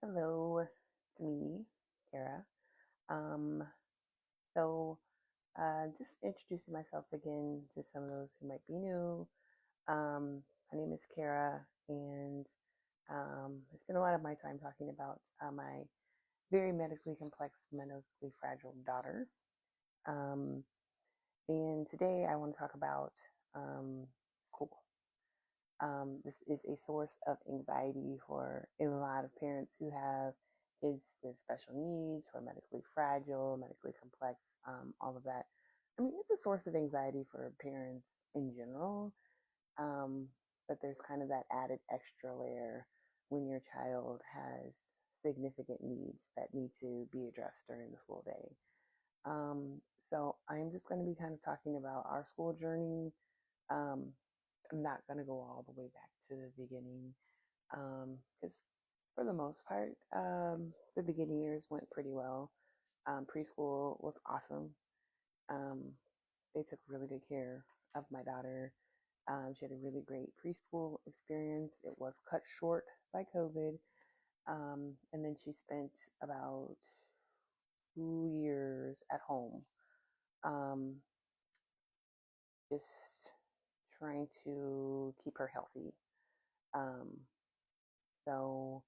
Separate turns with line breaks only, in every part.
Hello, it's me, Kara. Um, just introducing myself again to some of those who might be new. My name is Kara, and I spend a lot of my time talking about my very medically complex, medically fragile daughter. Um, and today I want to talk about school. This is a source of anxiety for a lot of parents who have kids with special needs, who are medically fragile, medically complex, all of that. I mean, it's a source of anxiety for parents in general, but there's kind of that added extra layer when your child has significant needs that need to be addressed during the school day. So I'm just going to be kind of talking about our school journey. Um, I'm not going to go all the way back to the beginning because, for the most part, the beginning years went pretty well. Preschool was awesome. Um, they took really good care of my daughter. She had a really great preschool experience. It was cut short by COVID. And then she spent about 2 years at home, um, just trying to keep her healthy. Um, so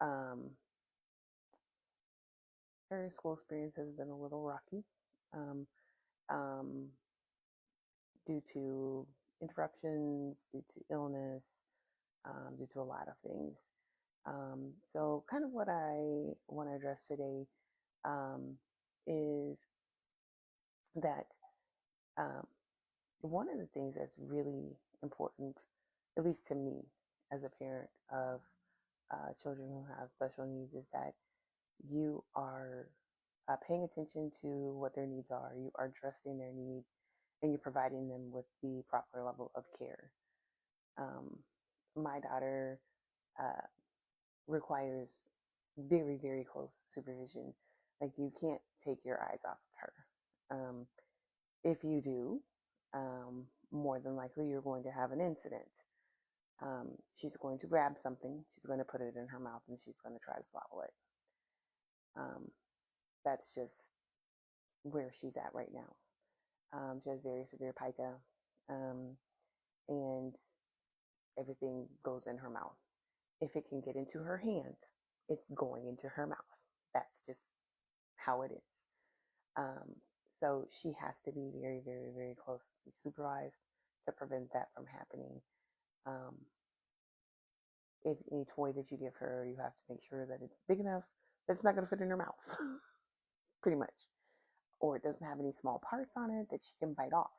um, her school experience has been a little rocky um, um, due to interruptions, due to illness, due to a lot of things. So, kind of what I want to address today um, is that um, one of the things that's really important, at least to me as a parent of children who have special needs, is that you are paying attention to what their needs are, you are addressing their needs, and you're providing them with the proper level of care. Um, my daughter uh, requires very, very close supervision. Like, you can't take your eyes off of her. If you do, more than likely you're going to have an incident. She's going to grab something, she's going to put it in her mouth, and she's going to try to swallow it. Um, that's just where she's at right now. She has very severe pica, um, and everything goes in her mouth. If it can get into her hand, it's going into her mouth. That's just how it is. Um, so she has to be very, very, very closely supervised to prevent that from happening. Um, if any toy that you give her, you have to make sure that it's big enough that it's not going to fit in her mouth, pretty much, or it doesn't have any small parts on it that she can bite off,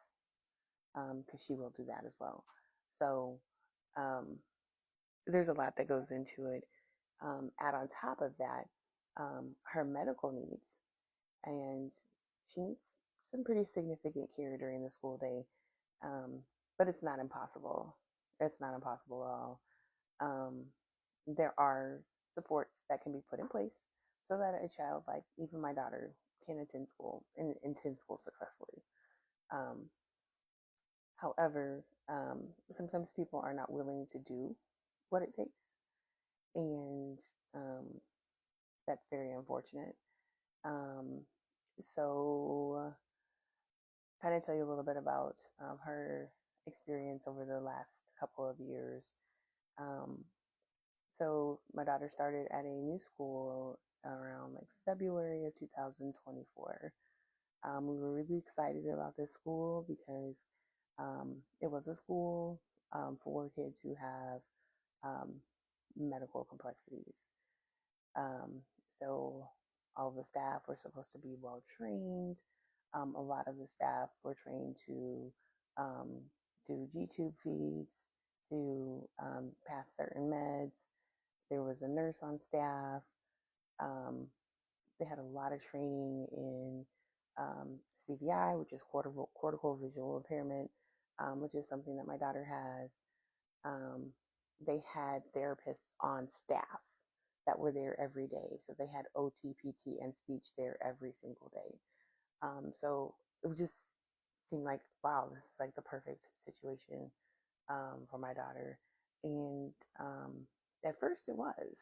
because she will do that as well. So um, there's a lot that goes into it. Add on top of that, her medical needs, and she needs some pretty significant care during the school day. Um, but it's not impossible. It's not impossible at all. Um, there are supports that can be put in place so that a child, like even my daughter, can attend school and attend school successfully. Um, However, sometimes people are not willing to do what it takes, and um, that's very unfortunate. Um, so, kind of tell you a little bit about her experience over the last couple of years. Um, so, my daughter started at a new school around like February of 2024. We were really excited about this school because it was a school for kids who have um, medical complexities. So all the staff were supposed to be well trained. A lot of the staff were trained to um, do G-tube feeds, to pass certain meds. There was a nurse on staff. Um, they had a lot of training in CVI, which is cortical visual impairment, which is something that my daughter has. Um, they had therapists on staff that were there every day. So they had OT, PT, and speech there every single day. So it just seemed like, wow, this is like the perfect situation for my daughter. And at first it was.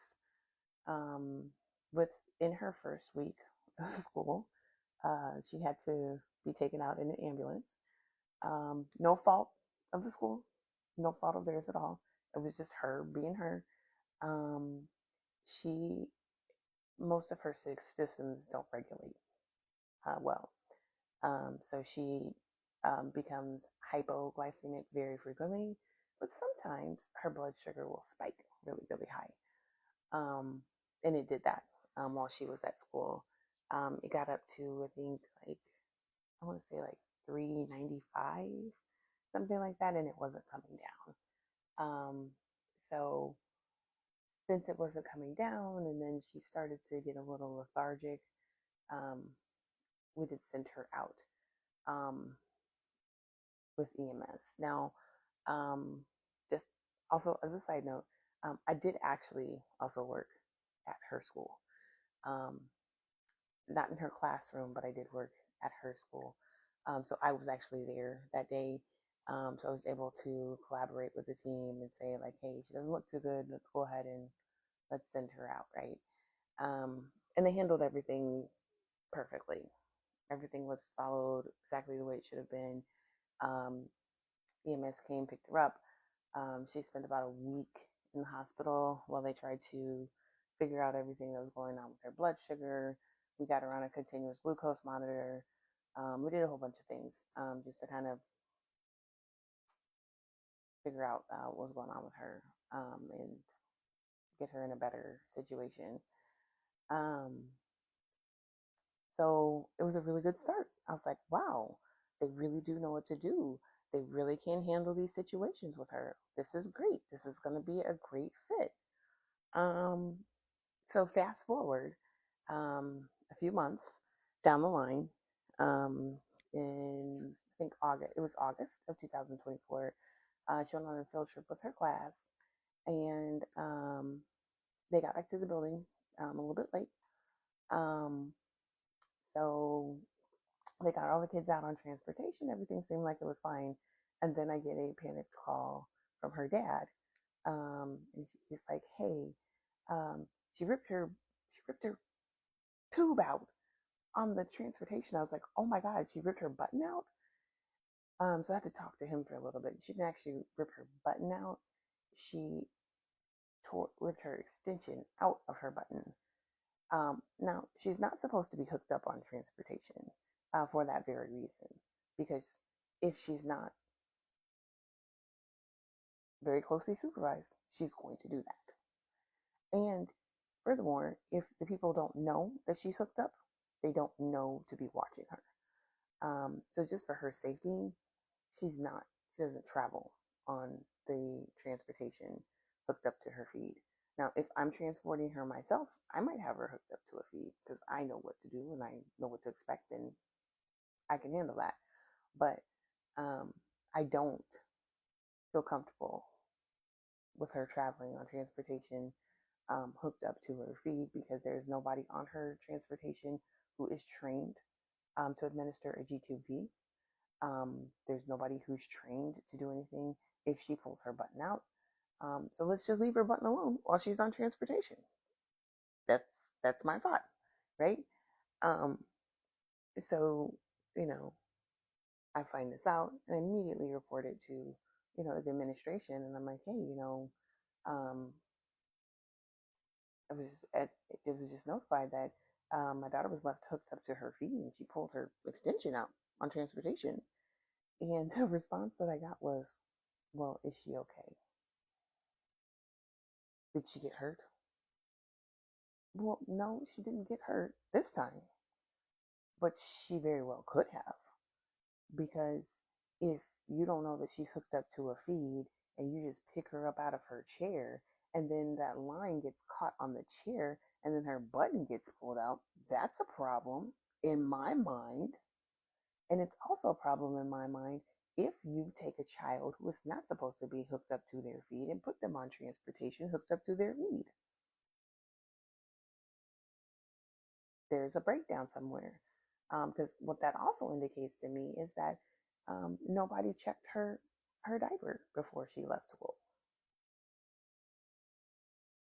Um, within her first week of school, she had to be taken out in an ambulance. No fault of the school, no fault of theirs at all. It was just her being her. Um, she Most of her systems don't regulate well. So she becomes hypoglycemic very frequently, but sometimes her blood sugar will spike really, really high. And it did that while she was at school. It got up to, I think, like, I want to say like 395, something like that, and it wasn't coming down. So since it wasn't coming down, and then she started to get a little lethargic, um, we did send her out um, with EMS. Now, just also as a side note, I did actually also work at her school. Um, Not in her classroom, but I did work at her school. So I was actually there that day. So I was able to collaborate with the team and say, like, hey, she doesn't look too good. Let's go ahead and let's send her out, right? Um, and they handled everything perfectly. Everything was followed exactly the way it should have been. Um, EMS came, picked her up. She spent about a week in the hospital while they tried to figure out everything that was going on with her blood sugar. We got her on a continuous glucose monitor. We did a whole bunch of things just to kind of figure out what was going on with her and get her in a better situation. Um, So it was a really good start. I was like, wow, they really do know what to do. They really can handle these situations with her. This is great. This is going to be a great fit. Um, so fast forward a few months down the line, um, in I think August, it was August of 2024. She went on a field trip with her class, and they got back to the building a little bit late. Um, so they got all the kids out on transportation. Everything seemed like it was fine. And then I get a panicked call from her dad. And he's like, hey, um, she ripped her she ripped her tube out on the transportation. I was like, oh my God, she ripped her button out. So I had to talk to him for a little bit. She didn't actually rip her button out. She ripped her extension out of her button. Now, she's not supposed to be hooked up on transportation for that very reason. Because if she's not very closely supervised, she's going to do that. And furthermore, if the people don't know that she's hooked up, they don't know to be watching her. So just for her safety, she doesn't travel on the transportation hooked up to her feed. Now, if I'm transporting her myself, I might have her hooked up to a feed because I know what to do and I know what to expect and I can handle that. But I don't feel comfortable with her traveling on transportation hooked up to her feed because there's nobody on her transportation who is trained to administer a G-tube-V. There's nobody who's trained to do anything if she pulls her button out. So let's just leave her button alone while she's on transportation. That's that's my thought, right? Um, so you know, I find this out and I immediately report it to the administration, and I'm like, hey, um, it was just notified that my daughter was left hooked up to her feet and she pulled her extension out on transportation. And the response that I got was, well, is she okay? Did she get hurt? Well, no, she didn't get hurt this time, but she very well could have. Because if you don't know that she's hooked up to a feed and you just pick her up out of her chair and then that line gets caught on the chair and then her button gets pulled out, that's a problem in my mind. And it's also a problem in my mind if you take a child who is not supposed to be hooked up to their feed and put them on transportation hooked up to their feed. There's a breakdown somewhere. Because what that also indicates to me is that nobody checked her diaper before she left school.